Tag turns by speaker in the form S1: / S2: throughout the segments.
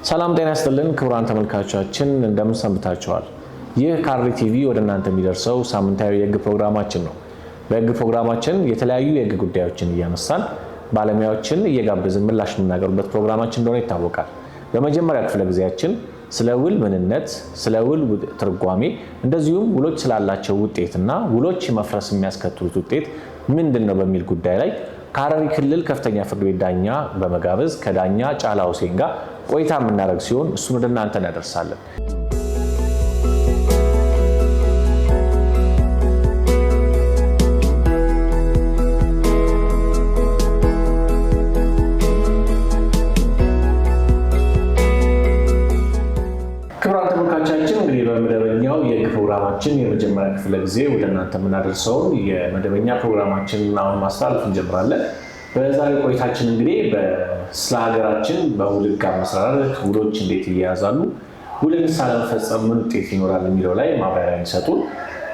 S1: ሰላም ጤና ይስጥልን ክቡራን ተመልካቾቻችን እንደምን ሰንብታችኋል? ይህ ካሬ ቲቪ ወደ እናንተ የሚደርሰው ሳምንታዊ የህግ ፕሮግራማችን ነው። በህግ ፕሮግራማችን የተለያዩ የህግ ጉዳዮችን እያነሳን ባለሙያዎችን እየጋበዝን ምላሽ የምናቀርብበት ፕሮግራማችን እንደሆነ ይታወቃል። በመጀመሪያ ክፍለ ጊዜያችን ስለ ውል ምንነት፣ ስለ ውል ትርጓሜ እንደዚሁም ውሎች ስላላቸው ውጤትና ውሎች መፍረስ የሚያስከትሉት ውጤት ምንድነው በሚል ጉዳይ ላይ ከሐረሪ ክልል ከፍተኛ ፍርድ ቤት ዳኛ በመጋበዝ ከዳኛ ጫላ ሁሴን ጋር ቆይታ የምናደርግ ሲሆን እሱን ወደ እናንተ እናደርሳለን። ክቡራን ተመልካቾቻችን እንግዲህ በመደበኛው የህግ ፕሮግራማችን የመጀመሪያ ክፍለ ጊዜ ወደ እናንተ የምናደርሰውን የመደበኛ ፕሮግራማችንን አሁን ማስተላለፍ እንጀምራለን። በዛሬ ቆይታችን እንግዲህ ስለ ሀገራችን በውል ህግ አመሰራረት ውሎች እንዴት ይያዛሉ፣ ውልን ሳለመፈጸም ምን ውጤት ይኖራል የሚለው ላይ ማብራሪያ የሚሰጡን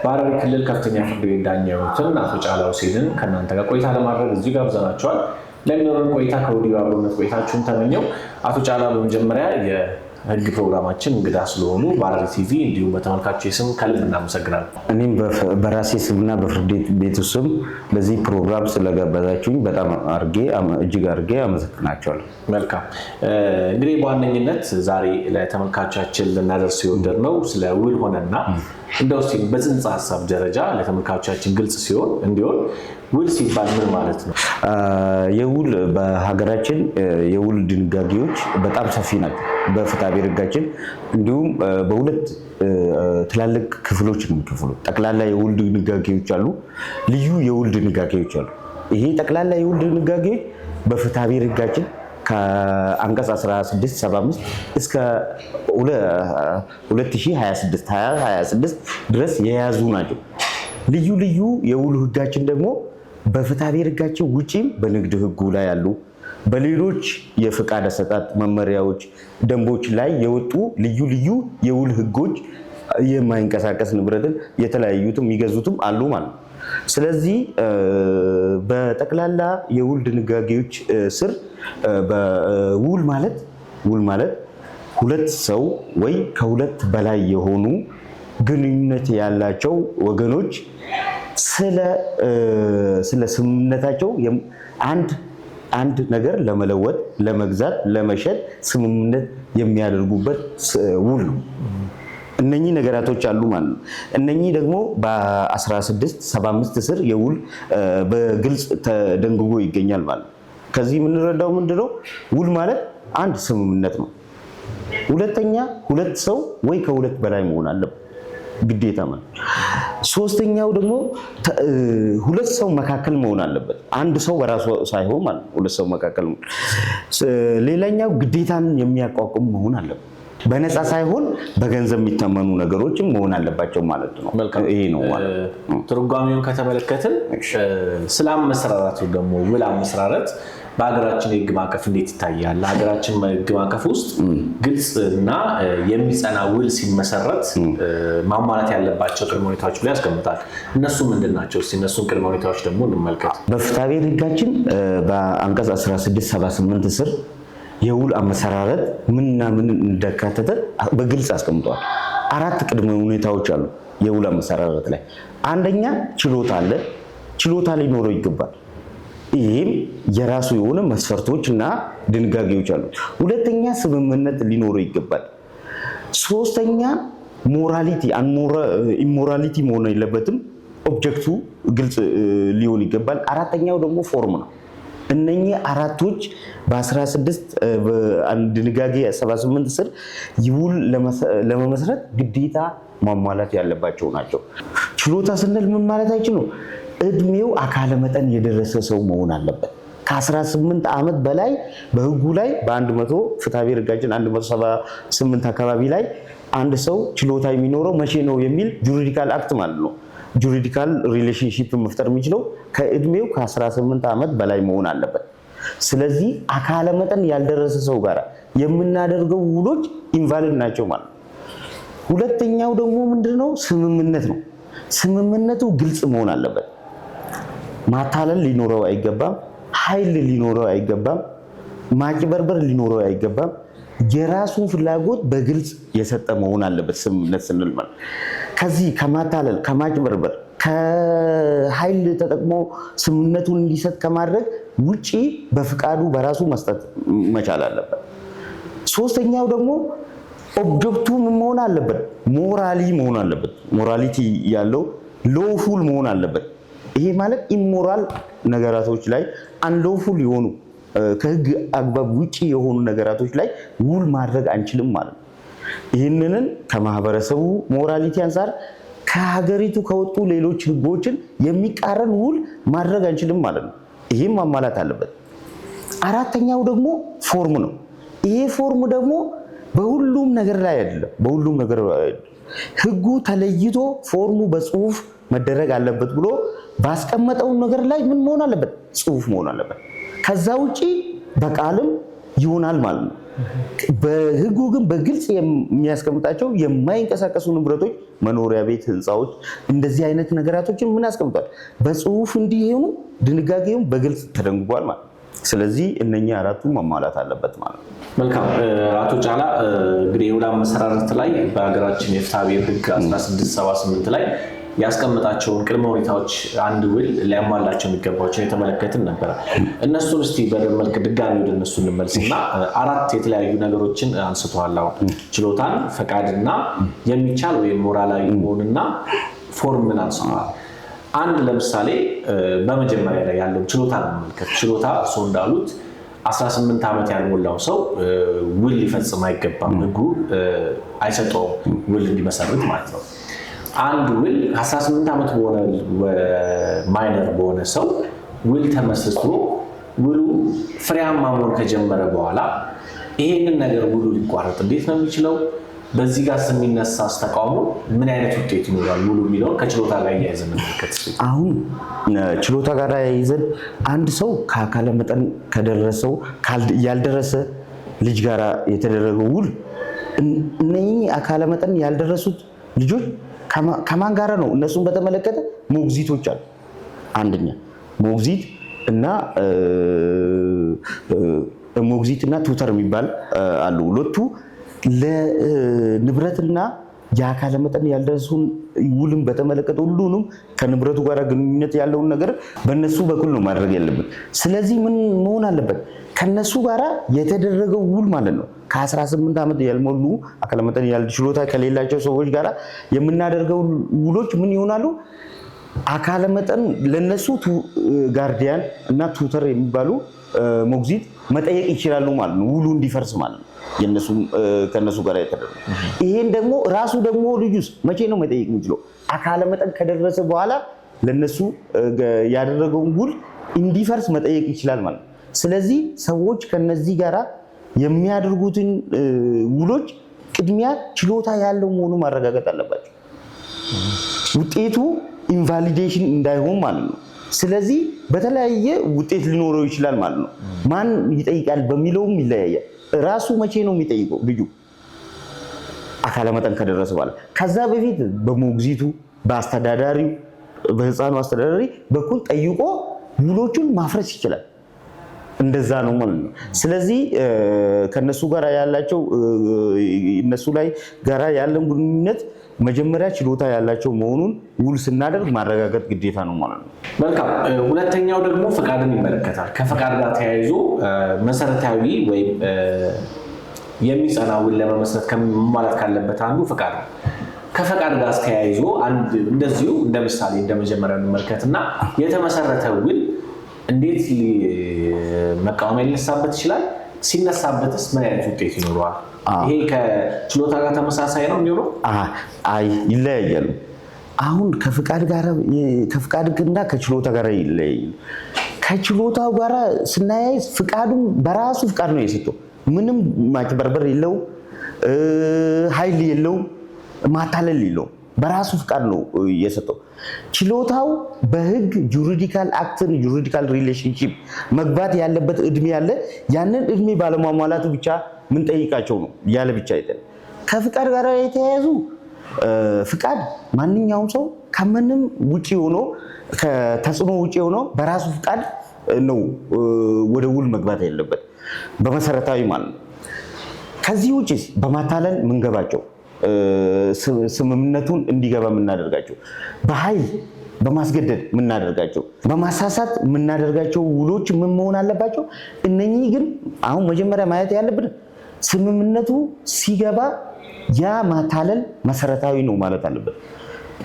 S1: በሐረሪ ክልል ከፍተኛ ፍርድ ቤት ዳኛ የሆኑትን አቶ ጫላ ሁሴንን ከእናንተ ጋር ቆይታ ለማድረግ እዚህ ጋብዘናቸዋል። ለሚኖረን ቆይታ ከወዲሁ አብሮነት ቆይታችሁን ተመኘው። አቶ ጫላ በመጀመሪያ የህግ ፕሮግራማችን እንግዳ ስለሆኑ በሐረሪ ቲቪ እንዲሁም በተመልካቾች ስም ከልብ እናመሰግናለን።
S2: እኔም በራሴ ስምና በፍርድ ቤቱ ስም ለዚህ ፕሮግራም ስለጋበዛችሁኝ በጣም እጅግ አድርጌ አመሰግናቸዋለሁ።
S1: መልካም። እንግዲህ በዋነኝነት ዛሬ ለተመልካቾቻችን ልናደርስ የወደድነው ስለ ውል ሆነና እንደው እስኪ በጽንሰ ሀሳብ ደረጃ ለተመልካቾቻችን ግልጽ እንዲሆን ውል ሲባል ምን ማለት ነው?
S2: የውል በሀገራችን የውል ድንጋጌዎች በጣም ሰፊ ናቸው። በፍትሐ ብሔር ህጋችን እንዲሁም በሁለት ትላልቅ ክፍሎች ነው የሚከፍሉት። ጠቅላላ የውል ድንጋጌዎች አሉ፣ ልዩ የውል ድንጋጌዎች አሉ። ይሄ ጠቅላላ የውል ድንጋጌዎች በፍትሐ ብሔር ህጋችን ከአንቀጽ 1675 እስከ 2026 ድረስ የያዙ ናቸው። ልዩ ልዩ የውል ህጋችን ደግሞ በፍትሐ ብሔር ህጋችን ውጪም በንግድ ህጉ ላይ ያሉ በሌሎች የፍቃድ አሰጣጥ መመሪያዎች፣ ደንቦች ላይ የወጡ ልዩ ልዩ የውል ህጎች የማይንቀሳቀስ ንብረትን የተለያዩትም የሚገዙትም አሉ ማለት ነው። ስለዚህ በጠቅላላ የውል ድንጋጌዎች ስር ውል ማለት ሁለት ሰው ወይ ከሁለት በላይ የሆኑ ግንኙነት ያላቸው ወገኖች ስለ ስምምነታቸው አንድ ነገር ለመለወጥ፣ ለመግዛት፣ ለመሸጥ ስምምነት የሚያደርጉበት ውል ነው። እነኚህ ነገራቶች አሉ ማለት ነው። እነኚህ ደግሞ በ1675 ስር የውል በግልጽ ተደንግጎ ይገኛል ማለት ነው። ከዚህ የምንረዳው ምንድነው? ውል ማለት አንድ ስምምነት ነው። ሁለተኛ ሁለት ሰው ወይ ከሁለት በላይ መሆን አለበት ግዴታ ማለት። ሶስተኛው ደግሞ ሁለት ሰው መካከል መሆን አለበት። አንድ ሰው በራሱ ሳይሆን ማለት ሁለት ሰው መካከል። ሌላኛው ግዴታን የሚያቋቁም መሆን አለበት። በነፃ ሳይሆን በገንዘብ የሚተመኑ ነገሮችም መሆን አለባቸው ማለት ነው። ይሄ ነው ማለት ነው።
S1: ትርጓሜውን ከተመለከትን ስለ አመሰራረቱ ደግሞ ውል አመሰራረት በሀገራችን የህግ ማዕቀፍ እንዴት ይታያል? ሀገራችን የህግ ማዕቀፍ ውስጥ ግልጽ እና የሚጸና ውል ሲመሰረት ማሟላት ያለባቸው ቅድመ ሁኔታዎች ብሎ ያስቀምጣል። እነሱ ምንድን ናቸው? እስኪ እነሱን ቅድመ ሁኔታዎች ደግሞ እንመልከት።
S2: በፍትሐ ብሔር ህጋችን በአንቀጽ 1678 ስር የውል አመሰራረት ምንና ምን እንደካተተ በግልጽ አስቀምጧል። 4 ቅድመ ሁኔታዎች አሉ የውል አመሰራረት ላይ። አንደኛ ችሎታ አለ። ችሎታ ሊኖረው ይገባል። ይህም የራሱ የሆነ መስፈርቶች እና ድንጋጌዎች አሉት። ሁለተኛ ስምምነት ሊኖረው ይገባል። ሶስተኛ ሞራሊቲ ኢሞራሊቲ መሆን የለበትም። ኦብጀክቱ ግልጽ ሊሆን ይገባል። አራተኛው ደግሞ ፎርም ነው። እነኚህ አራቶች በ16 ድንጋጌ 78 ስር ውል ለመመስረት ግዴታ ማሟላት ያለባቸው ናቸው። ችሎታ ስንል ምን ማለታችን ነው? እድሜው አካለ መጠን የደረሰ ሰው መሆን አለበት። ከ18 ዓመት በላይ በህጉ ላይ በ100 ፍትሐ ብሔር ህጋችን 178 አካባቢ ላይ አንድ ሰው ችሎታ የሚኖረው መቼ ነው የሚል ጁሪዲካል አክት ማለት ነው። ጁሪዲካል ሪሌሽንሺፕ መፍጠር የሚችለው ከእድሜው ከ18 ዓመት በላይ መሆን አለበት። ስለዚህ አካለ መጠን ያልደረሰ ሰው ጋር የምናደርገው ውሎች ኢንቫሊድ ናቸው ማለት ነው። ሁለተኛው ደግሞ ምንድነው? ስምምነት ነው። ስምምነቱ ግልጽ መሆን አለበት። ማታለል ሊኖረው አይገባም። ኃይል ሊኖረው አይገባም። ማጭበርበር ሊኖረው አይገባም። የራሱን ፍላጎት በግልጽ የሰጠ መሆን አለበት። ስምምነት ስንል ማለት ከዚህ ከማታለል ከማጭበርበር ከኃይል ተጠቅሞ ስምምነቱን እንዲሰጥ ከማድረግ ውጪ በፍቃዱ በራሱ መስጠት መቻል አለበት። ሶስተኛው ደግሞ ኦብጀክቱ መሆን አለበት፣ ሞራሊ መሆን አለበት። ሞራሊቲ ያለው ሎፉል መሆን አለበት። ይሄ ማለት ኢሞራል ነገራቶች ላይ አንሎፉል የሆኑ ከህግ አግባብ ውጪ የሆኑ ነገራቶች ላይ ውል ማድረግ አንችልም ማለት ነው። ይህንን ከማህበረሰቡ ሞራሊቲ አንፃር ከሀገሪቱ ከወጡ ሌሎች ህጎችን የሚቃረን ውል ማድረግ አንችልም ማለት ነው። ይህም ማሟላት አለበት። አራተኛው ደግሞ ፎርም ነው። ይሄ ፎርም ደግሞ በሁሉም ነገር ላይ አይደለም። በሁሉም ነገር ህጉ ተለይቶ ፎርሙ በጽሁፍ መደረግ አለበት ብሎ ባስቀመጠው ነገር ላይ ምን መሆን አለበት? ጽሁፍ መሆን አለበት። ከዛ ውጪ በቃልም ይሆናል ማለት ነው። በህጉ ግን በግልጽ የሚያስቀምጣቸው የማይንቀሳቀሱ ንብረቶች፣ መኖሪያ ቤት፣ ህንፃዎች እንደዚህ አይነት ነገራቶችን ምን አስቀምጧል? በጽሁፍ እንዲሆኑ ድንጋጌውን በግልጽ ተደንግጓል ማለት ነው። ስለዚህ እነኛ አራቱ ማሟላት አለበት ማለት ነው።
S1: መልካም አቶ ጫላ እንግዲህ የውል አመሰራረት ላይ በሀገራችን የፍትሐብሔር ህግ 1678 ላይ ያስቀመጣቸውን ቅድመ ሁኔታዎች አንድ ውል ሊያሟላቸው የሚገባቸውን የተመለከትን ነበረ። እነሱን እስቲ በደንብ መልክ ድጋሚ ወደ እነሱ እንመልስና አራት የተለያዩ ነገሮችን አንስተዋል። አሁን ችሎታን፣ ፈቃድና የሚቻል ወይም ሞራላዊ መሆንና ፎርምን አንስተዋል። አንድ ለምሳሌ በመጀመሪያ ላይ ያለው ችሎታ እንመልከት። ችሎታ እርስዎ እንዳሉት 18 ዓመት ያልሞላው ሰው ውል ሊፈጽም አይገባም፣ ህጉ አይሰጠውም ውል እንዲመሰርት ማለት ነው። አንድ ውል 18 ዓመት በሆነ ማይነር በሆነ ሰው ውል ተመስርቶ ውሉ ፍሬያማ መሆን ከጀመረ በኋላ ይሄንን ነገር ውሉ ሊቋረጥ እንዴት ነው የሚችለው? በዚህ ጋር የሚነሳ ተቃውሞ ምን አይነት ውጤት ይኖራል? ውሉ የሚለውን ከችሎታ ጋር እያይዘን እንመልከት።
S2: አሁን ችሎታ ጋር ያይዘን አንድ ሰው ከአካለ መጠን ከደረሰው ያልደረሰ ልጅ ጋር የተደረገው ውል እነኚህ አካለ መጠን ያልደረሱት ልጆች ከማን ጋር ነው? እነሱን በተመለከተ ሞግዚቶች አሉ። አንደኛ ሞግዚትና ቱተር የሚባል አሉ። ሁለቱ ለንብረትና የአካለ መጠን ያልደረሱን ውልን በተመለከተ ሁሉንም ከንብረቱ ጋር ግንኙነት ያለውን ነገር በእነሱ በኩል ነው ማድረግ ያለብን። ስለዚህ ምን መሆን አለበት? ከነሱ ጋር የተደረገው ውል ማለት ነው ከ18 ዓመት ያልሞሉ አካለ መጠን ችሎታ ከሌላቸው ሰዎች ጋር የምናደርገው ውሎች ምን ይሆናሉ? አካለ መጠን ለነሱ ጋርዲያን እና ቱተር የሚባሉ ሞግዚት መጠየቅ ይችላሉ ማለት ነው፣ ውሉ እንዲፈርስ ማለት ነው። ከነሱ ጋር የተደረገው ይሄን ደግሞ ራሱ ደግሞ ልጁስ መቼ ነው መጠየቅ የሚችለው? አካለ መጠን ከደረሰ በኋላ ለነሱ ያደረገውን ውል እንዲፈርስ መጠየቅ ይችላል ማለት ነው። ስለዚህ ሰዎች ከነዚህ ጋራ የሚያደርጉትን ውሎች ቅድሚያ ችሎታ ያለው መሆኑን ማረጋገጥ አለባቸው፣ ውጤቱ ኢንቫሊዴሽን እንዳይሆን ማለት ነው። ስለዚህ በተለያየ ውጤት ሊኖረው ይችላል ማለት ነው። ማን ይጠይቃል በሚለውም ይለያያል። ራሱ መቼ ነው የሚጠይቀው? ልጁ አካለ መጠን ከደረሰ በኋላ። ከዛ በፊት በሞግዚቱ በአስተዳዳሪው በህፃኑ አስተዳዳሪ በኩል ጠይቆ ውሎቹን ማፍረስ ይችላል። እንደዛ ነው ማለት ነው። ስለዚህ ከነሱ ጋር ያላቸው እነሱ ላይ ጋራ ያለን ግንኙነት መጀመሪያ ችሎታ ያላቸው መሆኑን ውል ስናደርግ ማረጋገጥ ግዴታ ነው ማለት ነው።
S1: መልካም። ሁለተኛው ደግሞ ፈቃድን ይመለከታል። ከፈቃድ ጋር ተያይዞ መሰረታዊ ወይም የሚጸና ውል ለመመስረት ማለት ካለበት አንዱ ፈቃድ ነው። ከፈቃድ ጋር ተያይዞ አንድ እንደዚሁ እንደ ምሳሌ እንደ መጀመሪያው እንመልከትና የተመሰረተ ውል እንዴት መቃወም ሊነሳበት ይችላል? ሲነሳበትስ ምን አይነት ውጤት ይኖረዋል? ይሄ ከችሎታ ጋር ተመሳሳይ ነው የሚሆነው?
S2: አይ ይለያያሉ። አሁን ከፍቃድና ከችሎታ ጋር ይለያያሉ። ከችሎታው ጋር ስናያይ ፍቃዱን በራሱ ፍቃድ ነው የሰጠው። ምንም ማጭበርበር የለውም፣ ኃይል የለውም፣ ማታለል የለውም። በራሱ ፍቃድ ነው የሰጠው። ችሎታው በህግ ጁሪዲካል አክትን ጁሪዲካል ሪሌሽንሺፕ መግባት ያለበት እድሜ ያለ ያንን እድሜ ባለማሟላቱ ብቻ ምን ጠይቃቸው ነው ያለ ብቻ አይደለም። ከፍቃድ ጋር የተያያዙ ፍቃድ ማንኛውም ሰው ከምንም ውጪ ሆኖ ከተጽዕኖ ውጪ ሆኖ በራሱ ፍቃድ ነው ወደ ውል መግባት ያለበት በመሰረታዊ ማለት ነው። ከዚህ ውጪ በማታለል ምንገባቸው ስምምነቱን እንዲገባ የምናደርጋቸው በኃይል በማስገደድ የምናደርጋቸው በማሳሳት የምናደርጋቸው ውሎች ምን መሆን አለባቸው? እነኚህ ግን አሁን መጀመሪያ ማየት ያለብን ስምምነቱ ሲገባ ያ ማታለል መሰረታዊ ነው ማለት አለበት።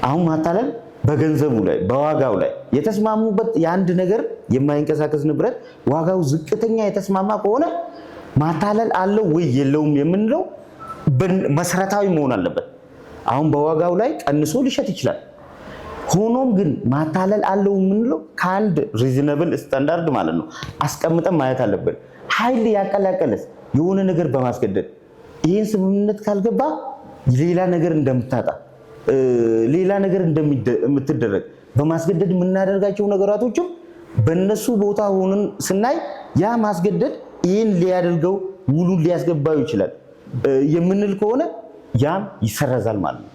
S2: አሁን ማታለል በገንዘቡ ላይ በዋጋው ላይ የተስማሙበት የአንድ ነገር የማይንቀሳቀስ ንብረት ዋጋው ዝቅተኛ የተስማማ ከሆነ ማታለል አለው ወይ የለውም የምንለው መሰረታዊ መሆን አለበት። አሁን በዋጋው ላይ ቀንሶ ሊሸጥ ይችላል። ሆኖም ግን ማታለል አለው የምንለው ከአንድ ሪዝነብል ስታንዳርድ ማለት ነው አስቀምጠን ማየት አለብን። ኃይል ያቀላቀለስ የሆነ ነገር በማስገደድ ይህን ስምምነት ካልገባ ሌላ ነገር እንደምታጣ ሌላ ነገር እንደምትደረግ በማስገደድ የምናደርጋቸው ነገራቶችም በእነሱ ቦታ ሆነን ስናይ ያ ማስገደድ ይህን ሊያደርገው ውሉን ሊያስገባው ይችላል የምንል ከሆነ ያም ይሰረዛል ማለት ነው።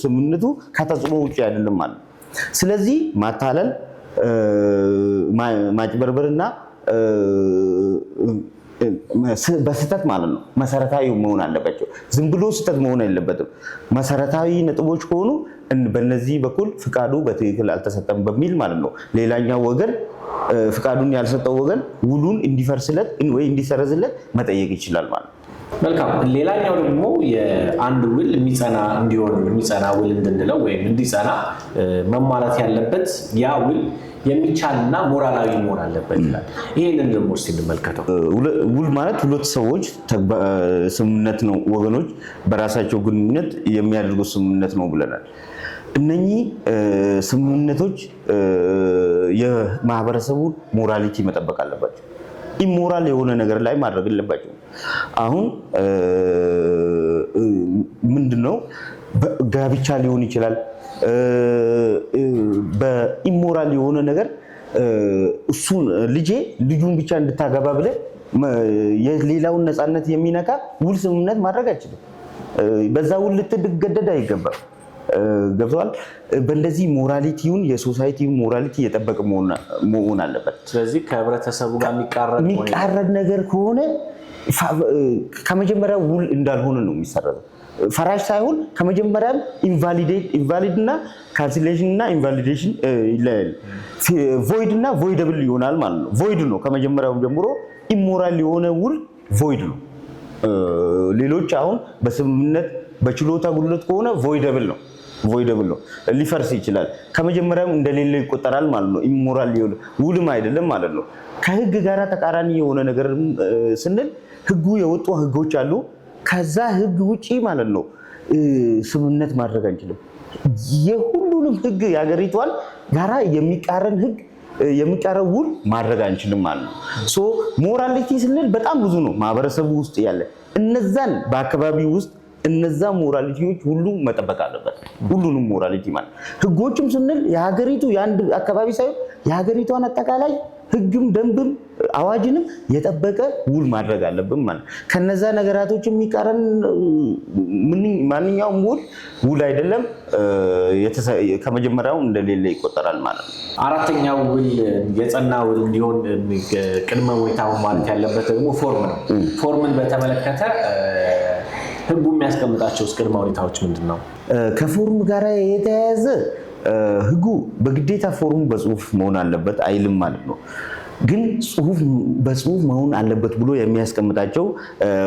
S2: ስምምነቱ ከተጽዕኖ ውጭ አይደለም ማለት ነው። ስለዚህ ማታለል፣ ማጭበርበርና በስህተት ማለት ነው መሰረታዊ መሆን አለባቸው። ዝም ብሎ ስህተት መሆን የለበትም። መሰረታዊ ነጥቦች ከሆኑ በእነዚህ በኩል ፍቃዱ በትክክል አልተሰጠም በሚል ማለት ነው ሌላኛው ወገን ፍቃዱን ያልሰጠው ወገን ውሉን እንዲፈርስለት ወይ እንዲሰረዝለት መጠየቅ ይችላል ማለት ነው።
S1: መልካም። ሌላኛው ደግሞ የአንድ ውል የሚጸና ውል እንድንለው ወይም እንዲጸና መሟላት ያለበት ያ ውል የሚቻልና ሞራላዊ መሆን አለበት ይላል። ይሄንን ደግሞ እስቲ እንመልከተው።
S2: ውል ማለት ሁለት ሰዎች ስምምነት ነው፣ ወገኖች በራሳቸው ግንኙነት የሚያደርጉት ስምምነት ነው ብለናል። እነኚህ ስምምነቶች የማህበረሰቡን ሞራሊቲ መጠበቅ አለባቸው። ኢሞራል የሆነ ነገር ላይ ማድረግ የለባቸው። አሁን ምንድነው ጋብቻ ሊሆን ይችላል። በኢሞራል የሆነ ነገር እሱን ልጁን ብቻ እንድታገባ ብለህ የሌላውን ነፃነት የሚነካ ውል ስምምነት ማድረግ አይችልም። በዛ ውል ልትገደድ አይገባም። ገብቷል። በእንደዚህ ሞራሊቲውን የሶሳይቲውን ሞራሊቲ የጠበቀ መሆን አለበት።
S1: ስለዚህ ከህብረተሰቡ ጋር የሚቃረን
S2: ነገር ከሆነ ከመጀመሪያው ውል እንዳልሆነ ነው የሚሰረዘው። ፈራሽ ሳይሆን ከመጀመሪያም ኢንቫሊድ እና ካንስሌሽን እና ኢንቫሊዴሽን ይለያል። ቮይድ እና ቮይደብል ይሆናል ማለት ነው። ቮይድ ነው ከመጀመሪያው ጀምሮ ኢሞራል የሆነ ውል ቮይድ ነው። ሌሎች አሁን በስምምነት በችሎታ ጉድለት ከሆነ ቮይደብል ነው ሊፈርስ ይችላል። ከመጀመሪያም እንደሌለ ይቆጠራል ማለት ነው። ኢሞራል የሆነ ውልም አይደለም ማለት ነው። ከህግ ጋር ተቃራኒ የሆነ ነገር ስንል ህጉ የወጡ ህጎች አሉ። ከዛ ህግ ውጪ ማለት ነው ስምምነት ማድረግ አንችልም። የሁሉንም ህግ የሀገሪቷን ጋራ የሚቃረን ውል ማድረግ አንችልም ማለት ነው። ሶ ሞራሊቲ ስንል በጣም ብዙ ነው ማህበረሰቡ ውስጥ ያለ እነዛን በአካባቢ ውስጥ እነዛ ሞራሊቲዎች ሁሉ መጠበቅ አለበት። ሁሉንም ሞራሊቲ ማለት ህጎችም ስንል የሀገሪቱ የአንድ አካባቢ ሳይሆን የሀገሪቷን አጠቃላይ ህግም ደንብም አዋጅንም የጠበቀ ውል ማድረግ አለብን ማለት። ከነዛ ነገራቶች የሚቃረን ማንኛውም ውል አይደለም፣ ከመጀመሪያው እንደሌለ ይቆጠራል ማለት ነው።
S1: አራተኛው ውል የጸና ውል እንዲሆን ቅድመ ሁኔታው ማለት ያለበት ደግሞ ፎርም ነው። ፎርምን በተመለከተ ህጉ የሚያስቀምጣቸው ቅድመ ሁኔታዎች ምንድን ነው?
S2: ከፎርም ጋር የተያያዘ ህጉ በግዴታ ፎርሙ በጽሁፍ መሆን አለበት አይልም ማለት ነው። ግን በጽሁፍ መሆን አለበት ብሎ የሚያስቀምጣቸው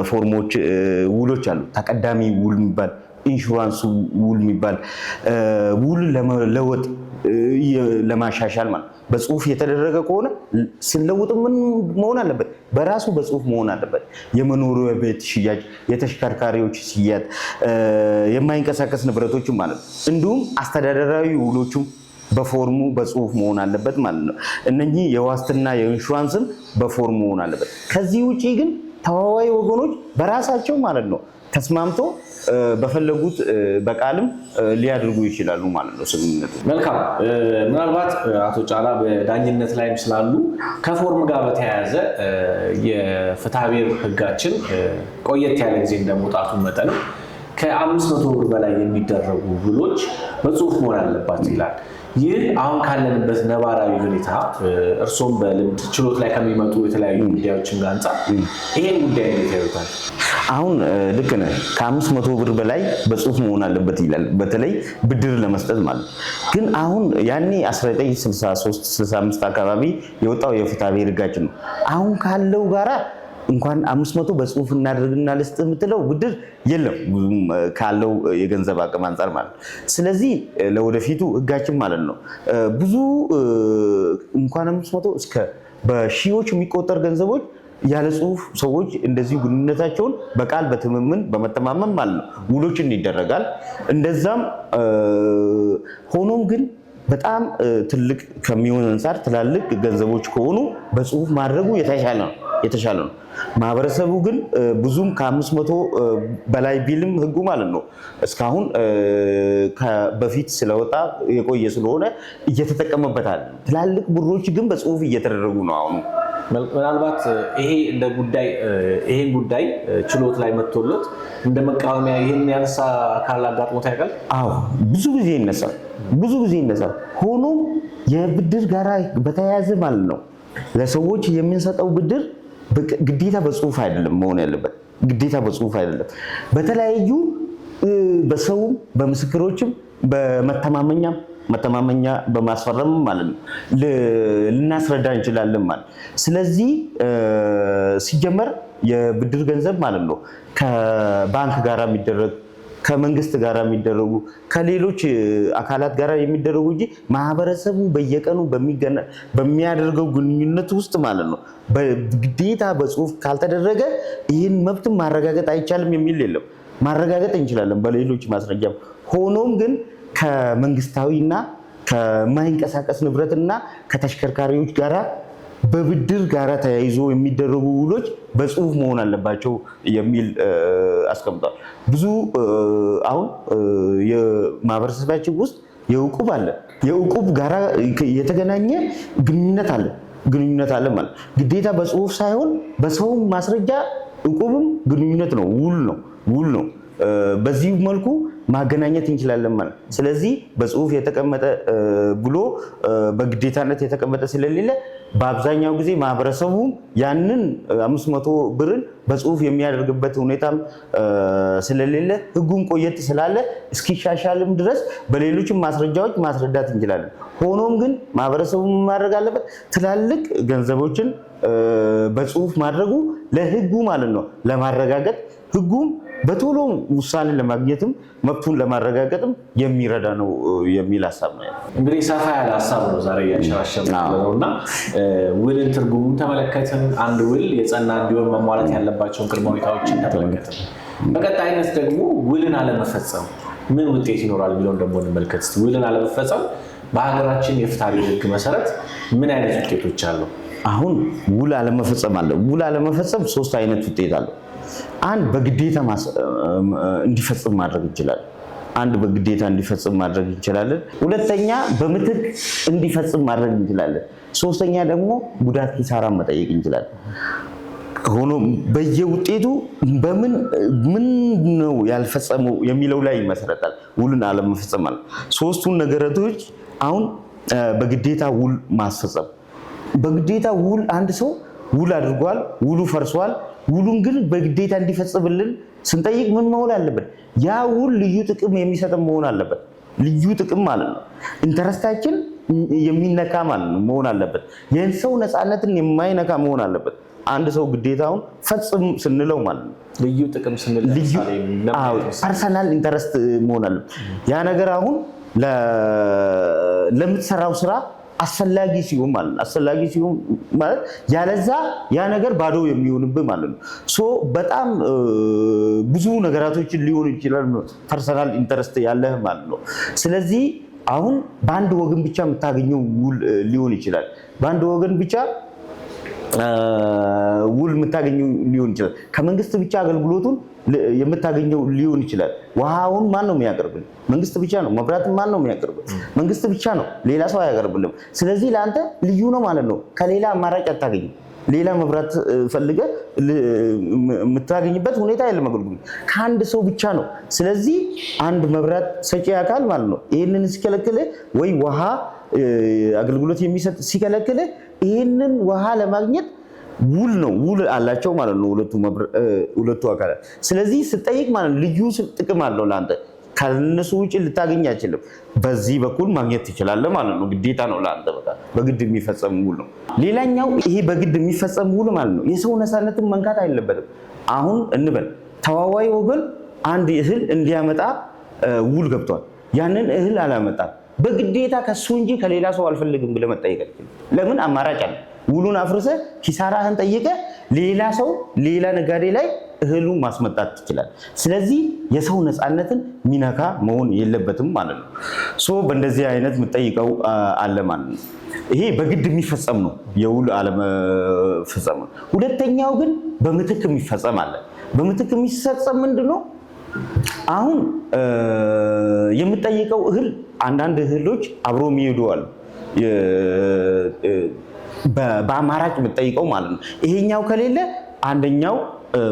S2: ፎርሞች ውሎች አሉ። ተቀዳሚ ውል የሚባል፣ ኢንሹራንስ ውል የሚባል ውል ለመለወጥ ለማሻሻል ማለት በጽሁፍ የተደረገ ከሆነ ሲለውጥ ምን መሆን አለበት? በራሱ በጽሁፍ መሆን አለበት። የመኖሪያ ቤት ሽያጭ፣ የተሽከርካሪዎች ሽያጭ፣ የማይንቀሳቀስ ንብረቶችም ማለት ነው። እንዲሁም አስተዳደራዊ ውሎችም በፎርሙ በጽሁፍ መሆን አለበት ማለት ነው። እነኚህ የዋስትና የኢንሹራንስም በፎርሙ መሆን አለበት። ከዚህ ውጪ ግን ተዋዋይ ወገኖች በራሳቸው ማለት ነው ተስማምቶ በፈለጉት በቃልም ሊያደርጉ ይችላሉ ማለት ነው ስምምነቱ።
S1: መልካም። ምናልባት አቶ ጫላ በዳኝነት ላይም ስላሉ ከፎርም ጋር በተያያዘ የፍትሐብሔር ህጋችን ቆየት ያለ ጊዜ እንደመውጣቱ መጠን ከ500 ብር በላይ የሚደረጉ ውሎች በጽሁፍ መሆን አለባቸው ይላል። ይህ አሁን ካለንበት ነባራዊ ሁኔታ እርሶም በልምድ ችሎት ላይ ከሚመጡ የተለያዩ ጉዳዮችን ጋር አንጻር ይሄን ጉዳይ እንዴት ያዩታል?
S2: አሁን ልክ ነህ። ከ500 ብር በላይ በጽሁፍ መሆን አለበት ይላል፣ በተለይ ብድር ለመስጠት ማለት። ግን አሁን ያኔ 1963 65 አካባቢ የወጣው የፍትሐ ብሔር ሕጋችን ነው። አሁን ካለው ጋራ እንኳን 500 በጽሁፍ እናደርግና ልስጥ የምትለው ብድር የለም ካለው የገንዘብ አቅም አንጻር ማለት። ስለዚህ ለወደፊቱ ሕጋችን ማለት ነው ብዙ እንኳን 500 እስከ በሺዎች የሚቆጠር ገንዘቦች ያለ ጽሁፍ ሰዎች እንደዚህ ግንኙነታቸውን በቃል በትምምን በመተማመን ማለት ነው ውሎችን ይደረጋል። እንደዛም ሆኖም ግን በጣም ትልቅ ከሚሆን አንፃር ትላልቅ ገንዘቦች ከሆኑ በጽሁፍ ማድረጉ የተሻለ ነው። ማህበረሰቡ ግን ብዙም ከ500 በላይ ቢልም ህጉ ማለት ነው እስካሁን በፊት ስለወጣ የቆየ ስለሆነ እየተጠቀመበታል። ትላልቅ ብሮች ግን በጽሁፍ እየተደረጉ ነው አሁን።
S1: ምናልባት ይሄን ጉዳይ ችሎት ላይ መጥቶለት እንደ መቃወሚያ ይሄን ያነሳ አካል አጋጥሞት ያውቃል?
S2: አዎ ብዙ ጊዜ ይነሳል። ሆኖም የብድር ጋራ በተያያዘ ማለት ነው ለሰዎች የምንሰጠው ብድር ግዴታ በጽሁፍ አይደለም መሆን ያለበት። ግዴታ በጽሁፍ አይደለም። በተለያዩ በሰውም በምስክሮችም መተማመኛ በማስፈረም ማለት ነው ልናስረዳ እንችላለን ማለት። ስለዚህ ሲጀመር የብድር ገንዘብ ማለት ነው ከባንክ ጋር የሚደረግ ከመንግስት ጋር የሚደረጉ ከሌሎች አካላት ጋር የሚደረጉ እንጂ ማህበረሰቡ በየቀኑ በሚያደርገው ግንኙነት ውስጥ ማለት ነው በግዴታ በጽሁፍ ካልተደረገ ይህን መብትን ማረጋገጥ አይቻልም የሚል የለም። ማረጋገጥ እንችላለን በሌሎች ማስረጃ። ሆኖም ግን ከመንግስታዊና ከማይንቀሳቀስ ንብረትና ከተሽከርካሪዎች ጋራ በብድር ጋራ ተያይዞ የሚደረጉ ውሎች በጽሁፍ መሆን አለባቸው የሚል አስቀምጧል። ብዙ አሁን የማህበረሰባችን ውስጥ የዕቁብ አለ። የዕቁብ ጋራ የተገናኘ ግንኙነት አለ ማለት ግዴታ በጽሁፍ ሳይሆን በሰው ማስረጃ ዕቁብም ግንኙነት ነው፣ ውል ነው። በዚህ መልኩ ማገናኘት እንችላለን ማለት። ስለዚህ በጽሁፍ የተቀመጠ ብሎ በግዴታነት የተቀመጠ ስለሌለ በአብዛኛው ጊዜ ማህበረሰቡ ያንን 500 ብርን በጽሁፍ የሚያደርግበት ሁኔታም ስለሌለ ህጉም ቆየት ስላለ እስኪሻሻልም ድረስ በሌሎችም ማስረጃዎች ማስረዳት እንችላለን። ሆኖም ግን ማህበረሰቡ ማድረግ አለበት ትላልቅ ገንዘቦችን በጽሁፍ ማድረጉ ለህጉ ማለት ነው ለማረጋገጥ ህጉም በቶሎ ውሳኔ ለማግኘትም መብቱን ለማረጋገጥም የሚረዳ ነው የሚል ሀሳብ ነው።
S1: እንግዲህ ሰፋ ያለ ሀሳብ ነው ዛሬ ያሸራሸርነው ነውና ውልን ትርጉሙን ተመለከትን። አንድ ውል የጸና እንዲሆን መሟላት ያለባቸውን ቅድመ ሁኔታዎችን ተመለከትን። በቀጣይነት ደግሞ ውልን አለመፈጸም ምን ውጤት ይኖራል የሚለውን ደግሞ እንመልከት። ውልን አለመፈጸም በሀገራችን የፍትሐ ብሔር ሕግ መሰረት ምን አይነት ውጤቶች አሉ?
S2: አሁን ውል አለመፈጸም አለ። ውል አለመፈጸም 3 አይነት ውጤት አለው። አንድ በግዴታ እንዲፈጽም ማድረግ እንችላለን። ሁለተኛ በምትክ እንዲፈጽም ማድረግ እንችላለን። ሶስተኛ ደግሞ ጉዳት ኪሳራ መጠየቅ እንችላለን። ሆኖም በየውጤቱ ምን ነው ያልፈጸመው የሚለው ላይ ይመሰረታል ውልን አለመፈጸም ማለት። 3ቱን ነገራቶች አሁን በግዴታ ውል ማስፈጸም። በግዴታ ውል አንድ ሰው ውል አድርጓል፣ ውሉ ፈርሷል። ውሉን ግን በግዴታ እንዲፈጽምልን ስንጠይቅ ምን መሆን አለበት? ያ ውል ልዩ ጥቅም የሚሰጥ መሆን አለበት። ልዩ ጥቅም ማለት ነው ኢንተረስታችን የሚነካ ማለት ነው መሆን አለበት። ይህን ሰው ነፃነትን የማይነካ መሆን አለበት። አንድ ሰው ግዴታውን ፈጽም ስንለው ማለት ነው
S1: ልዩ ጥቅም ስንለው
S2: ፐርሰናል ኢንተረስት መሆን አለበት። ያ ነገር አሁን ለምትሰራው ስራ አስፈላጊ ሲሆን ማለት ያለዛ ያ ነገር ባዶ የሚሆንብህ ማለት ነው። በጣም ብዙ ነገራቶችን ሊሆን ይችላል ፐርሰናል ኢንተረስት ያለህ ማለት ነው። ስለዚህ አሁን በአንድ ወገን ብቻ የምታገኘው ውል ሊሆን ይችላል። በአንድ ወገን ብቻ ውል የምታገኘው ሊሆን ይችላል። ከመንግስት ብቻ አገልግሎቱን የምታገኘው ሊሆን ይችላል። ውሃውን ማን ነው የሚያቀርብልህ? መንግስት ብቻ ነው። መብራትን ማን ነው የሚያቀርብልህ? መንግስት ብቻ ነው። ሌላ ሰው አያቀርብልም። ስለዚህ ለአንተ ልዩ ነው ማለት ነው። ከሌላ አማራጭ አታገኝም። ሌላ መብራት ፈልገ የምታገኝበት ሁኔታ የለም። አገልግሎት ከአንድ ሰው ብቻ ነው። ስለዚህ አንድ መብራት ሰጪ አካል ማለት ነው ይህንን ሲከለክል ወይ ውሃ አገልግሎት የሚሰጥ ሲከለክል ይህንን ውሃ ለማግኘት ውል አላቸው ማለት ነው ሁለቱ አካላት። ስለዚህ ስጠይቅ ማለት ልዩ ጥቅም አለው ለአንተ ከነሱ ውጪ ልታገኝ አይችልም። በዚህ በኩል ማግኘት ትችላለህ ማለት ነው። ግዴታ ነው ለአንተ በግድ የሚፈጸም ውል ነው። ሌላኛው ይሄ በግድ የሚፈጸም ውል ማለት ነው የሰው ነፃነትን መንካት አይለበትም። አሁን እንበል ተዋዋይ ወገን አንድ እህል እንዲያመጣ ውል ገብቷል። ያንን እህል አላመጣም። በግዴታ ከሱ እንጂ ከሌላ ሰው አልፈልግም ብለህ መጠየቅ አይችልም። ለምን? አማራጭ አለ። ውሉን አፍርሰህ ኪሳራህን ጠይቀህ ሌላ ሰው ሌላ ነጋዴ ላይ እህሉን ማስመጣት ትችላለህ። ስለዚህ የሰው ነፃነትን ሚነካ መሆን የለበትም ማለት ነው። በእንደዚህ አይነት የምጠይቀው አለ ማለት ነው። ይሄ በግድ የሚፈጸም ነው፣ የውል አለመፈጸም ነው። ሁለተኛው ግን በምትክ የሚፈጸም አለ። በምትክ የሚፈጸም ምንድነው? አሁን የምጠይቀው እህል አንዳንድ እህሎች አብሮ የሚሄዱ አሉ። በአማራጭ የምጠይቀው ማለት ነው። ይሄኛው ከሌለ አንደኛው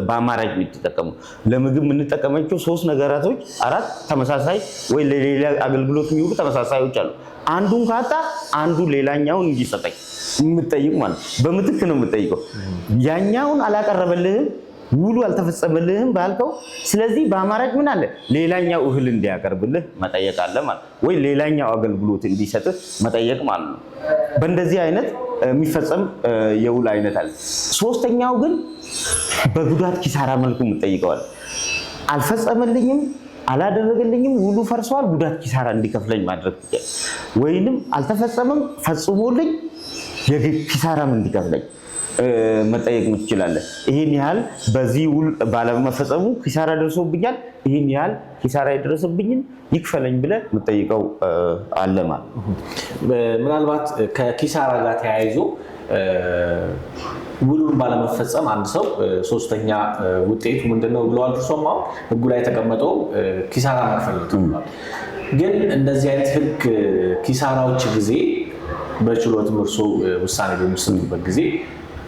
S2: በአማራጭ የሚጠቀሙ ለምግብ የምንጠቀማቸው 3 ነገራቶች 4 ተመሳሳይ ወይ ለሌላ አገልግሎት የሚውሉ ተመሳሳዮች አሉ። አንዱን ካጣ አንዱ ሌላኛውን እንዲሰጠኝ የምጠይቅ ማለት ነው። በምትክ ነው የምጠይቀው። ያኛውን አላቀረበልህም፣ ውሉ አልተፈጸመልህም ባልከው፣ ስለዚህ በአማራጭ ምን አለ? ሌላኛው እህል እንዲያቀርብልህ መጠየቅ አለ ማለት ወይ ሌላኛው አገልግሎት እንዲሰጥህ መጠየቅ ማለት ነው። በእንደዚህ አይነት የሚፈጸም የውል አይነት አለ። ሶስተኛው ግን በጉዳት ኪሳራ መልኩ የምጠይቀዋል። አልፈጸመልኝም፣ አላደረገልኝም፣ ውሉ ፈርሷል፣ ጉዳት ኪሳራ እንዲከፍለኝ ማድረግ ይችላል። ወይንም አልተፈጸመም፣ ፈጽሞልኝ የኪሳራም እንዲከፍለኝ መጠየቅ ትችላለህ። ይሄን ያህል በዚህ ውል ባለመፈጸሙ ኪሳራ ደርሶብኛል፣ ይሄን ያህል ኪሳራ የደረሰብኝን ይክፈለኝ ብለህ የምጠይቀው አለ ማለት ነው።
S1: ምናልባት ከኪሳራ ጋር ተያይዞ ውሉን ባለመፈጸም አንድ ሰው ሶስተኛ ውጤቱ ምንድነው ብለዋል። እርሶም አሁን ህጉ ላይ የተቀመጠው ኪሳራ መክፈል ነው ተብሏል። ግን እንደዚህ አይነት ህግ ኪሳራዎች ጊዜ በችሎትም እርሶ ውሳኔ በሚሰጡበት ጊዜ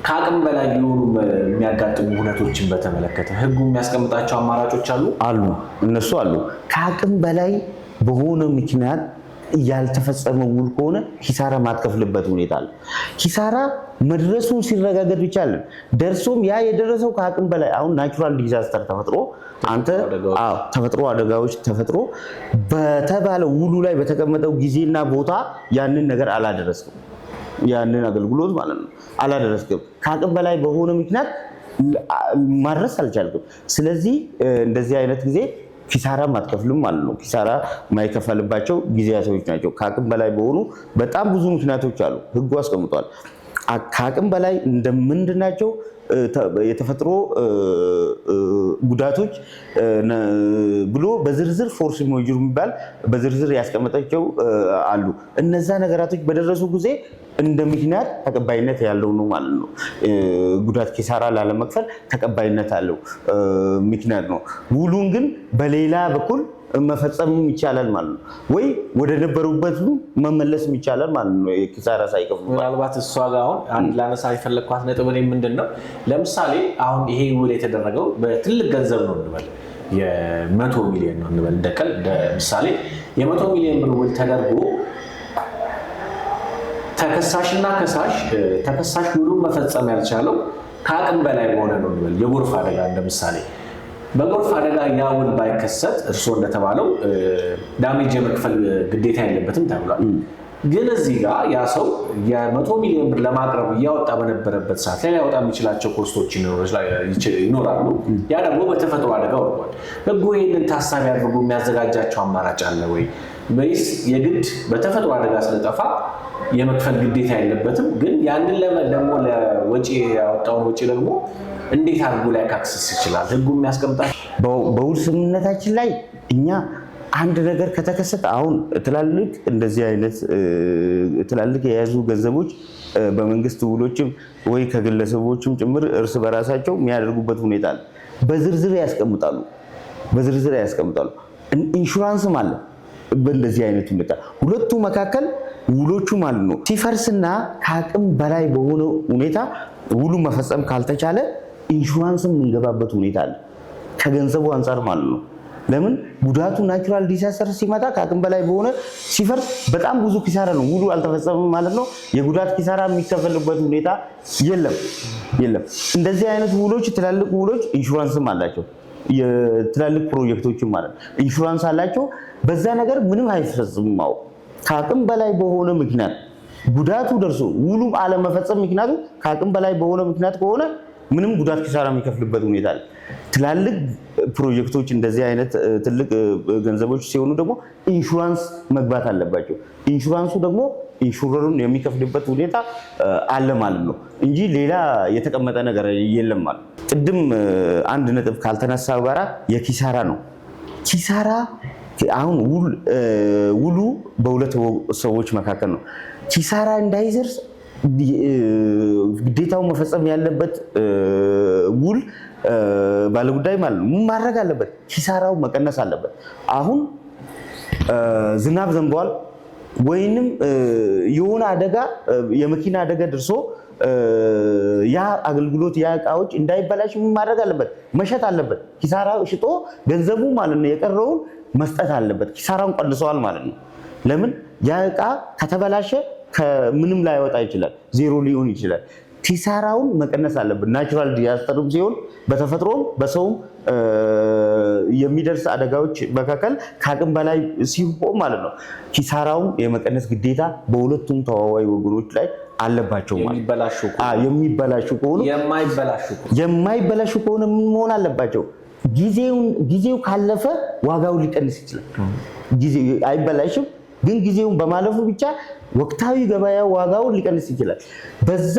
S1: ከአቅም በላይ የሆኑ የሚያጋጥሙ ሁነቶችን በተመለከተ ህጉ የሚያስቀምጣቸው አማራጮች አሉ።
S2: እነሱ አሉ። ከአቅም በላይ በሆነ ምክንያት ያልተፈጸመ ውል ከሆነ ኪሳራ ማትከፍልበት ሁኔታ አለ። ኪሳራ መድረሱን ሲረጋገጥ ብቻ አለ። ደርሶም ያ የደረሰው ከአቅም በላይ አሁን ናቹራል ዲዛስተር ተፈጥሮ ተፈጥሮ አደጋዎች ተፈጥሮ በተባለው ውሉ ላይ በተቀመጠው ጊዜና ቦታ ያንን ነገር አላደረስኩም፣ ያንን አገልግሎት ማለት ነው አላደረስክም። ከአቅም በላይ በሆነ ምክንያት ማድረስ አልቻልክም። ስለዚህ እንደዚህ አይነት ጊዜ ኪሳራ ማትከፍልም ማለት ነው። ኪሳራ የማይከፈልባቸው ጊዜያቶች ናቸው። ከአቅም በላይ በሆኑ በጣም ብዙ ምክንያቶች አሉ፣ ህጉ አስቀምጧል። ከአቅም በላይ እንደምንድናቸው የተፈጥሮ ጉዳቶች ብሎ በዝርዝር ፎርስ ሜጀር የሚባል በዝርዝር ያስቀመጣቸው አሉ። እነዛ ነገራቶች በደረሱ ጊዜ እንደ ምክንያት ተቀባይነት ያለው ነው ማለት ነው። ጉዳት ኪሳራ ላለመክፈል ተቀባይነት አለው ምክንያት ነው። ውሉን ግን በሌላ በኩል መፈጸምም ይቻላል ማለት ነው። ወይ ወደ ነበሩበት መመለስ ይቻላል ማለት ነው ኪሳራ ሳይከፍሉ።
S1: ምናልባት እሷ ጋር አሁን አንድ ላነሳ የፈለግኳት ነጥብ ምንድነው፣ ለምሳሌ አሁን ይሄ ውል የተደረገው በትልቅ ገንዘብ ነው እንበል፣ የ100 ሚሊዮን ነው እንበል፣ እንደ ምሳሌ የ100 ሚሊዮን ብር ውል ተደርጎ ተከሳሽና ተከሳሽ ውሉን መፈጸም ያልቻለው ከአቅም በላይ በሆነ ነው እንበል፣ የጎርፍ አደጋ እንደ ምሳሌ። በጎርፍ አደጋ ያ ውል ባይከሰት እርስዎ እንደተባለው ዳሜጅ የመክፈል ግዴታ የለበትም ተብሏል። ግን እዚህ ጋር ያ ሰው የ100 ሚሊዮን ብር ለማቅረብ እያወጣ በነበረበት ሰዓት ላይ ሊያወጣ የሚችላቸው ኮስቶች ይኖራሉ። ያ ደግሞ በተፈጥሮ አደጋ ወርዷል። ህጉ ይህንን ታሳቢ አድርጎ የሚያዘጋጃቸው አማራጭ አለ ወይስ የግድ በተፈጥሮ አደጋ ስለጠፋ የመክፈል ግዴታ የለበትም? ግን ያንን ደግሞ ለወጪ ያወጣውን ወጪ ደግሞ እንዴት አድርጎ ሊያካክስስ ይችላል? ህጉ የሚያስቀምጣቸው
S2: በውል ስምምነታችን ላይ እኛ አንድ ነገር ከተከሰተ አሁን ትላልቅ እንደዚህ አይነት ትላልቅ የያዙ ገንዘቦች በመንግስት ውሎችም ወይ ከግለሰቦችም ጭምር እርስ በራሳቸው የሚያደርጉበት ሁኔታ አለ። በዝርዝር ያስቀምጣሉ። ኢንሹራንስም አለ። በእንደዚህ አይነት ሁኔታ ሁለቱ መካከል ውሎቹ ማለት ነው ሲፈርስና ከአቅም በላይ በሆነ ሁኔታ ውሉ መፈጸም ካልተቻለ ኢንሹራንስም እንገባበት ሁኔታ አለ ከገንዘቡ አንፃር ማለት ነው። ለምን ጉዳቱ ናቹራል ዲዛስተር ሲመጣ ከአቅም በላይ በሆነ ሲፈርስ በጣም ብዙ ኪሳራ ነው። ውሉ አልተፈጸመም ማለት ነው። የጉዳት ኪሳራ የሚከፈልበት ሁኔታ የለም። እንደዚህ አይነት ውሎች ትላልቅ ውሎች ኢንሹራንስም አላቸው። የትላልቅ ፕሮጀክቶችም ማለት ኢንሹራንስ አላቸው። በዛ ነገር ምንም አይፈጽምም። ከአቅም በላይ በሆነ ምክንያት ጉዳቱ ደርሶ ውሉም አለመፈጸም ምክንያቱ ከአቅም በላይ በሆነ ምክንያት ከሆነ ምንም ጉዳት ኪሳራ የሚከፍልበት ሁኔታ አለ። ትላልቅ ፕሮጀክቶች እንደዚህ አይነት ትልቅ ገንዘቦች ሲሆኑ ደግሞ ኢንሹራንስ መግባት አለባቸው። ኢንሹራንሱ ደግሞ ኢንሹረሩን የሚከፍልበት ሁኔታ አለ ማለት ነው እንጂ ሌላ የተቀመጠ ነገር የለም ማለት። ቅድም አንድ ነጥብ ካልተነሳ ጋራ የኪሳራ ነው። ኪሳራ አሁን ውሉ በሁለት ሰዎች መካከል ነው። ኪሳራ እንዳይደርስ ግዴታው መፈጸም ያለበት ውል ባለጉዳይ ማለት ነው ማድረግ አለበት። ኪሳራው መቀነስ አለበት። አሁን ዝናብ ዘንቧል ወይንም የሆነ አደጋ የመኪና አደጋ ደርሶ ያ አገልግሎት ያ እቃዎች እንዳይበላሽ ማድረግ አለበት፣ መሸጥ አለበት። ኪሳራ ሽጦ ገንዘቡ ማለት ነው የቀረውን መስጠት አለበት። ኪሳራውን ቀንሰዋል ማለት ነው። ለምን ያ እቃ ከተበላሸ ከምንም ላይ ወጣ ይችላል፣ ዜሮ ሊሆን ይችላል። ኪሳራውን መቀነስ አለበት። ናቹራል ዲዛስተርም ሲሆን በተፈጥሮም በሰውም የሚደርስ አደጋዎች መካከል ከአቅም በላይ ሲሆን ማለት ነው ኪሳራውን የመቀነስ ግዴታ በሁለቱም ተዋዋይ ወገኖች ላይ አለባቸው ማለት ነው። የሚበላሹ ከሆኑ የማይበላሹ ከሆነ ምን መሆን አለባቸው? ጊዜው ካለፈ ዋጋው ሊቀንስ ይችላል። ጊዜው አይበላሽም፣ ግን ጊዜውን በማለፉ ብቻ ወቅታዊ ገበያ ዋጋውን ሊቀንስ ይችላል። በዛ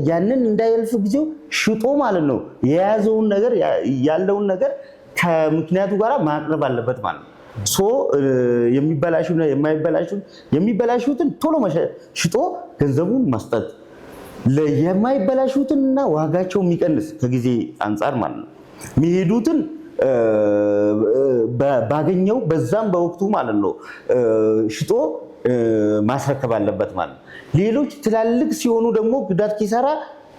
S2: ያንን እንዳይልፍ ጊዜው ሽጦ ማለት ነው የያዘውን ነገር ያለውን ነገር ከምክንያቱ ጋር ማቅረብ አለበት ማለት ነው። የሚበላሹና የሚበላሹትን ቶሎ ሽጦ ገንዘቡን መስጠት፣ የማይበላሹትንና ዋጋቸው የሚቀንስ ከጊዜ አንጻር ማለት ነው የሚሄዱትን ባገኘው በዛም በወቅቱ ማለት ነው ሽጦ ማስረከብ አለበት ማለት ነው። ሌሎች ትላልቅ ሲሆኑ ደግሞ ጉዳት ኪሳራ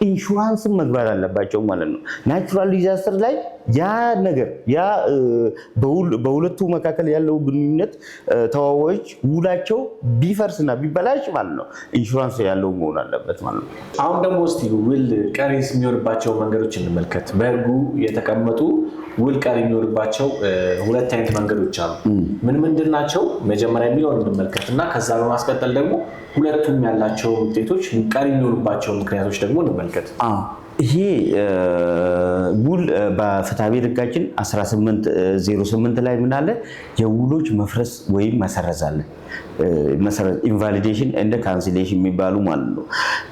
S2: ኢንሹራንስን መግባት አለባቸው ማለት ነው። ናቹራል ዲዛስተር ላይ ያ ነገር ያ በሁለቱ መካከል ያለው ግንኙነት ተዋዋዮች ውላቸው ቢፈርስና ቢበላሽ ማለት ነው ኢንሹራንስ ያለው መሆን አለበት ማለት ነው።
S1: አሁን ደግሞ እስቲ ውል ቀሪ የሚሆንባቸው መንገዶች እንመልከት። በሕጉ የተቀመጡ ውል ቀሪ የሚሆንባቸው ሁለት አይነት መንገዶች አሉ። ምንድን ናቸው? መጀመሪያ የሚለውን እንመልከት እና ከዛ በማስቀጠል ደግሞ ሁለቱም ያላቸው ውጤቶች ቀሪ የሚሆኑባቸው ምክንያቶች ደግሞ እንመልከት።
S2: ይሄ ውል በፍትሐብሔር ሕጋችን 1808 ላይ ምን አለ? የውሎች መፍረስ ወይም መሰረዝ አለ። ኢንቫሊዴሽን እንደ ካንስሌሽን የሚባሉ ማለት ነው።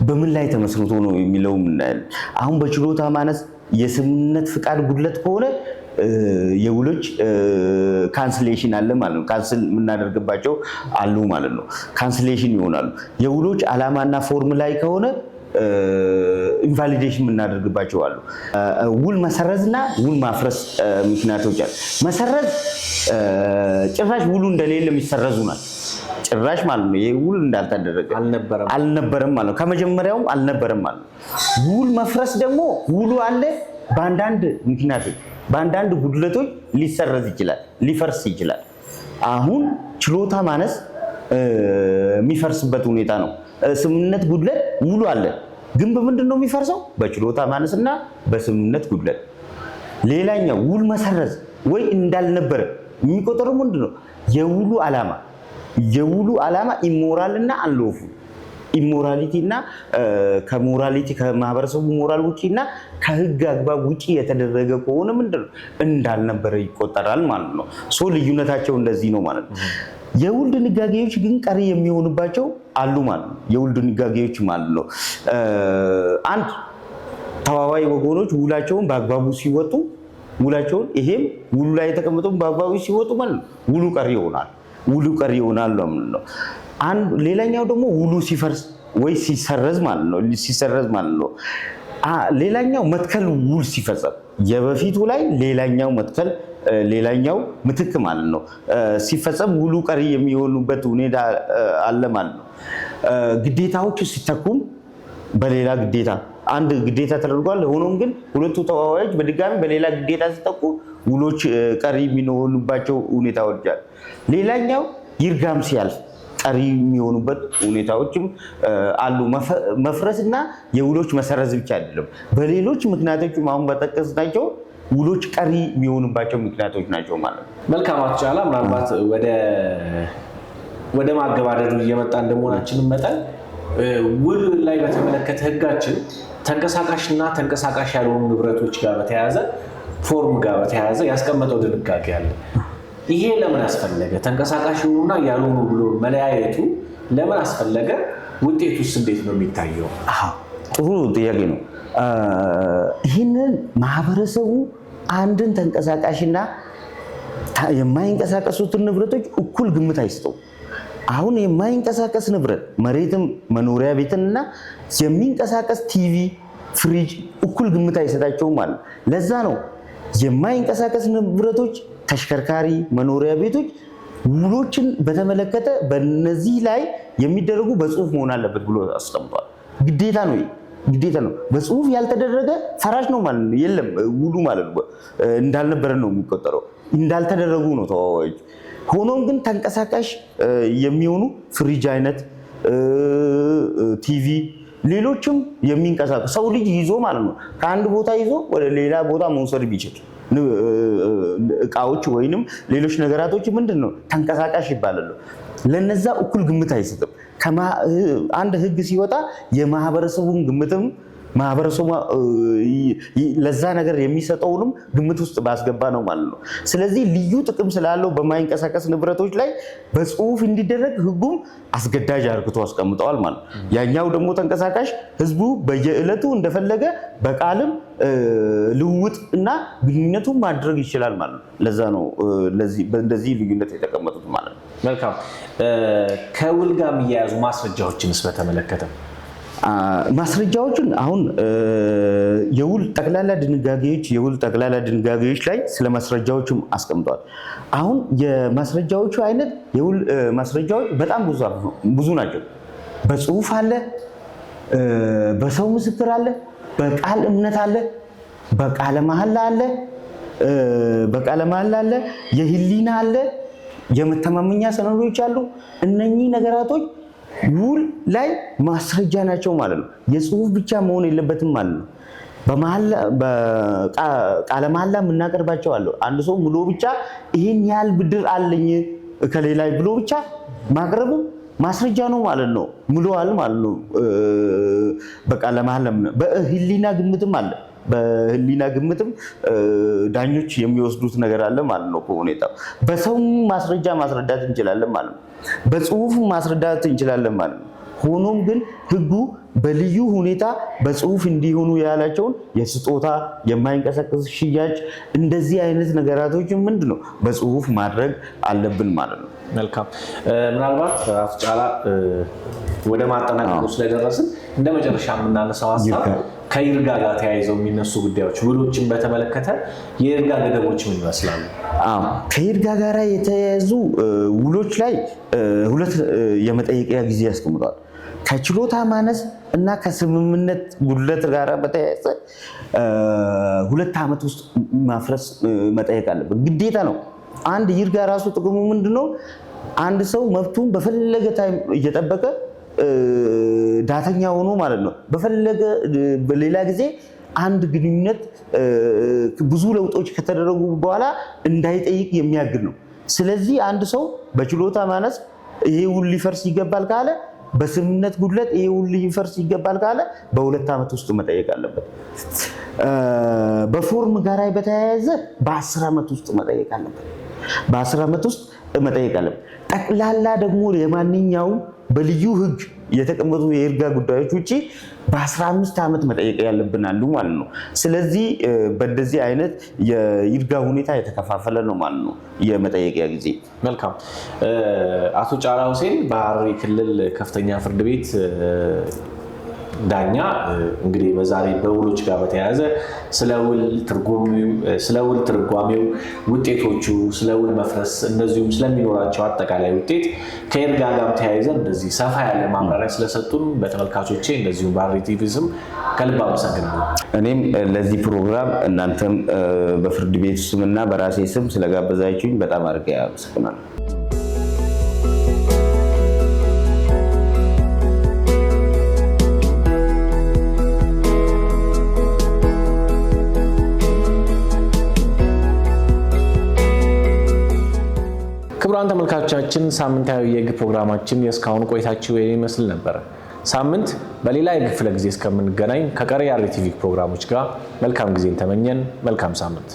S2: በምን ላይ ተመስርቶ ነው የሚለው ምናያለን። አሁን በችሎታ ማነስ የስምምነት ፍቃድ ጉድለት ከሆነ የውሎች ካንስሌሽን አለ ማለት ነው። ካንስል የምናደርግባቸው አሉ ማለት ነው። ካንስሌሽን ይሆናሉ። የውሎች ዓላማና ፎርም ላይ ከሆነ ኢንቫሊዴሽን የምናደርግባቸው አሉ። ውል መሰረዝና ውል ማፍረስ ምክንያቶች አሉ። መሰረዝ ጭራሽ ውሉ እንደሌለ የሚሰረዙናል። ጭራሽ ማለት ነው ይሄ ውል እንዳልተደረገ አልነበረም ማለት ነው። ከመጀመሪያውም አልነበረም ማለት ነው። ውል መፍረስ ደግሞ ውሉ አለ በአንዳንድ ምክንያቶች በአንዳንድ ጉድለቶች ሊሰረዝ ይችላል፣ ሊፈርስ ይችላል። አሁን ችሎታ ማነስ የሚፈርስበት ሁኔታ ነው። ስምምነት ጉድለት ውሉ አለ፣ ግን በምንድን ነው የሚፈርሰው? በችሎታ ማነስና በስምምነት ጉድለት። ሌላኛው ውል መሰረዝ ወይ እንዳልነበረ የሚቆጠረው ምንድን ነው? የውሉ ዓላማ ኢሞራልና አንሎፉል ኢሞራሊቲ እና ከሞራሊቲ ከማህበረሰቡ ሞራል ውጪና ከህግ አግባብ ውጪ የተደረገ ከሆነ ምንድነው እንዳልነበረ ይቆጠራል ማለት ነው። ልዩነታቸው እንደዚህ ነው ማለት ነው። የውል ድንጋጌዎች ግን ቀሪ የሚሆኑባቸው አሉ ማለት ነው። የውል ድንጋጌዎች ማለት ነው አንድ ተዋዋይ ወገኖች ውላቸውን በአግባቡ ሲወጡ ውላቸውን ይሄም ውሉ ላይ የተቀመጠው በአግባቡ ሲወጡ ማለት ነው ውሉ ቀሪ ይሆናል ማለት ነው። ሌላኛው ደግሞ ውሉ ሲፈርስ ወይ ሲሰረዝ ማለት ነው። ሌላኛው መትከል ውል ሲፈጸም የበፊቱ ላይ ሌላኛው መትከል ሌላኛው ምትክ ማለት ነው። ሲፈጸም ውሉ ቀሪ የሚሆኑበት ሁኔታ አለ ማለት ነው። ግዴታዎች ሲተኩም በሌላ ግዴታ አንድ ግዴታ ተደርጓል። ሆኖም ግን ሁለቱ ተዋዋዮች በድጋሚ በሌላ ግዴታ ሲተኩ ውሎች ቀሪ የሚሆኑባቸው ሁኔታዎች አሉ። ሌላኛው ይርጋም ሲያልፍ ቀሪ የሚሆኑበት ሁኔታዎችም አሉ። መፍረስና የውሎች መሰረዝ ብቻ አይደለም፣ በሌሎች ምክንያቶች አሁን በጠቀስናቸው ውሎች ቀሪ የሚሆኑባቸው ምክንያቶች ናቸው ማለት ነው።
S1: መልካም አቶ ጫላ፣ ምናልባት ወደ ማገባደዱ እየመጣ እንደመሆናችን መጠን ውል ላይ በተመለከተ ህጋችን ተንቀሳቃሽና ተንቀሳቃሽ ያልሆኑ ንብረቶች ጋር በተያያዘ ፎርም ጋር በተያያዘ ያስቀመጠው ድንጋጌ አለ። ይሄ ለምን አስፈለገ? ተንቀሳቃሽ የሆኑና ያልሆኑ ብሎ መለያየቱ ለምን አስፈለገ? ውጤቱስ እንዴት ነው የሚታየው?
S2: ጥሩ ጥያቄ ነው። ይህንን ማህበረሰቡ አንድን ተንቀሳቃሽና የማይንቀሳቀሱትን ንብረቶች እኩል ግምት አይስጠው። አሁን የማይንቀሳቀስ ንብረት መሬትም መኖሪያ ቤትንና የሚንቀሳቀስ ቲቪ፣ ፍሪጅ እኩል ግምት አይሰጣቸውም ማለት። ለዛ ነው የማይንቀሳቀስ ንብረቶች፣ ተሽከርካሪ፣ መኖሪያ ቤቶች ውሎችን በተመለከተ በነዚህ ላይ የሚደረጉ በጽሁፍ መሆን አለበት ብሎ አስቀምጧል። ግዴታ ነው፣ ግዴታ ነው። በጽሁፍ ያልተደረገ ፈራሽ ነው ማለት ነው። የለም ውሉ ማለት ነው እንዳልነበረ ነው የሚቆጠረው። እንዳልተደረጉ ነው ተዋዋዮች። ሆኖም ግን ተንቀሳቃሽ የሚሆኑ ፍሪጅ አይነት፣ ቲቪ፣ ሌሎችም የሚንቀሳቀሱ ሰው ልጅ ይዞ ማለት ነው ከአንድ ቦታ ይዞ ወደ ሌላ ቦታ መውሰድ ቢችል እቃዎች ወይንም ሌሎች ነገራቶች ምንድን ነው ተንቀሳቃሽ ይባላሉ። ለነዛ እኩል ግምት አይሰጥም። አንድ ህግ ሲወጣ የማህበረሰቡን ግምትም ማህበረሰቡ ለዛ ነገር የሚሰጠውንም ግምት ውስጥ ባስገባ ነው ማለት ነው። ስለዚህ ልዩ ጥቅም ስላለው በማይንቀሳቀስ ንብረቶች ላይ በጽሁፍ እንዲደረግ ህጉም አስገዳጅ አርግቶ አስቀምጠዋል ማለት ነው። ያኛው ደግሞ ተንቀሳቃሽ ህዝቡ በየዕለቱ እንደፈለገ በቃልም ልውውጥ እና ግንኙነቱን ማድረግ ይችላል ማለት ነው። ለዛ ነው እንደዚህ ልዩነት የተቀመጡት ማለት ነው።
S1: መልካም። ከውል ጋር የሚያያዙ ማስረጃዎችንስ በተመለከተ
S2: ማስረጃዎችን አሁን የውል ጠቅላላ ድንጋጌዎች ላይ ስለ ማስረጃዎችም አስቀምጧል። አሁን የማስረጃዎቹ አይነት የውል ማስረጃዎች በጣም ብዙ ናቸው። በጽሁፍ አለ፣ በሰው ምስክር አለ፣ በቃል እምነት አለ፣ በቃለ መሐላ አለ፣ የህሊና አለ፣ የመተማመኛ ሰነዶች አሉ። እነኚህ ነገራቶች ውል ላይ ማስረጃ ናቸው ማለት ነው። የጽሁፍ ብቻ መሆን የለበትም ማለት ነው። ቃለ መሐላ የምናቀርባቸው አሉ። አንድ ሰው ምሎ ብቻ ይህን ያህል ብድር አለኝ ከሌላ ብሎ ብቻ ማቅረቡ ማስረጃ ነው ማለት ነው። ምሎዋል ማለት ነው። በቃለ መሐላ በህሊና ግምትም አለ። በህሊና ግምትም ዳኞች የሚወስዱት ነገር አለ ማለት ነው። ከሁኔታው በሰው ማስረጃ ማስረዳት እንችላለን ማለት ነው። በጽሁፍ ማስረዳት እንችላለን ማለት ነው። ሆኖም ግን ህጉ በልዩ ሁኔታ በጽሁፍ እንዲሆኑ ያላቸውን የስጦታ፣ የማይንቀሳቀስ ሽያጭ፣ እንደዚህ አይነት ነገራቶች ምንድነው በጽሁፍ ማድረግ አለብን ማለት ነው።
S1: መልካም። ምናልባት አቶ ጫላ ወደ ማጠናቀቁ ስለደረስን እንደ መጨረሻ የምናነሳው ሀሳብ ከይርጋ ጋር ተያይዘው የሚነሱ ጉዳዮች ውሎችን በተመለከተ የይርጋ ገደቦች ምን ይመስላሉ?
S2: ከይርጋ ጋር የተያያዙ ውሎች ላይ ሁለት የመጠየቂያ ጊዜ ያስቀምጧል። ከችሎታ ማነስ እና ከስምምነት ጉድለት ጋር በተያያዘ 2 ዓመት ውስጥ ማፍረስ መጠየቅ አለበት፣ ግዴታ ነው። አንድ ይርጋ ራሱ ጥቅሙ ምንድነው? አንድ ሰው መብቱን በፈለገ ታይም እየጠበቀ ዳተኛ ሆኖ ማለት ነው በፈለገ በሌላ ጊዜ አንድ ግንኙነት ብዙ ለውጦች ከተደረጉ በኋላ እንዳይጠይቅ የሚያግድ ነው። ስለዚህ አንድ ሰው በችሎታ ማነስ ይሄ ውል ሊፈርስ ይገባል ካለ፣ በስምምነት ጉድለት ይሄ ውል ሊፈርስ ይገባል ካለ በ2 ዓመት ውስጥ መጠየቅ አለበት። በፎርም ጋር በተያያዘ በ10 ዓመት ውስጥ መጠየቅ አለበት። በ10 ዓመት ውስጥ መጠየቅ አለበት። ጠቅላላ ደግሞ የማንኛውም በልዩ ህግ የተቀመጡ የይርጋ ጉዳዮች ውጪ በ15 ዓመት መጠየቅ ያለብናሉ ማለት ነው። ስለዚህ በእንደዚህ አይነት የይርጋ ሁኔታ የተከፋፈለ ነው ማለት ነው የመጠየቂያ ጊዜ።
S1: መልካም። አቶ ጫላ ሁሴን በሐረሪ ክልል ከፍተኛ ፍርድ ቤት ዳኛ እንግዲህ በዛሬ በውሎች ጋር በተያያዘ ስለ ውል ትርጓሜው፣ ውጤቶቹ፣ ስለ ውል መፍረስ እንደዚሁም ስለሚኖራቸው አጠቃላይ ውጤት ከይርጋ ጋር ተያይዘን እንደዚህ ሰፋ ያለ ማብራሪያ ስለሰጡን በተመልካቾቼ እንደዚሁም በሐረሪ ቲቪ ስም ከልብ አመሰግናለሁ።
S2: እኔም ለዚህ ፕሮግራም እናንተም በፍርድ ቤት ስምና በራሴ ስም ስለጋበዛችሁኝ በጣም አድርጌ አመሰግናለሁ።
S1: ክቡራን ተመልካቾቻችን ሳምንታዊ የህግ ፕሮግራማችን የእስካሁን ቆይታችሁ ይመስል ነበር። ሳምንት በሌላ የህግ ክፍለ ጊዜ እስከምንገናኝ ከቀሪ የሐረሪ ቲቪ ፕሮግራሞች ጋር መልካም ጊዜን ተመኘን። መልካም ሳምንት።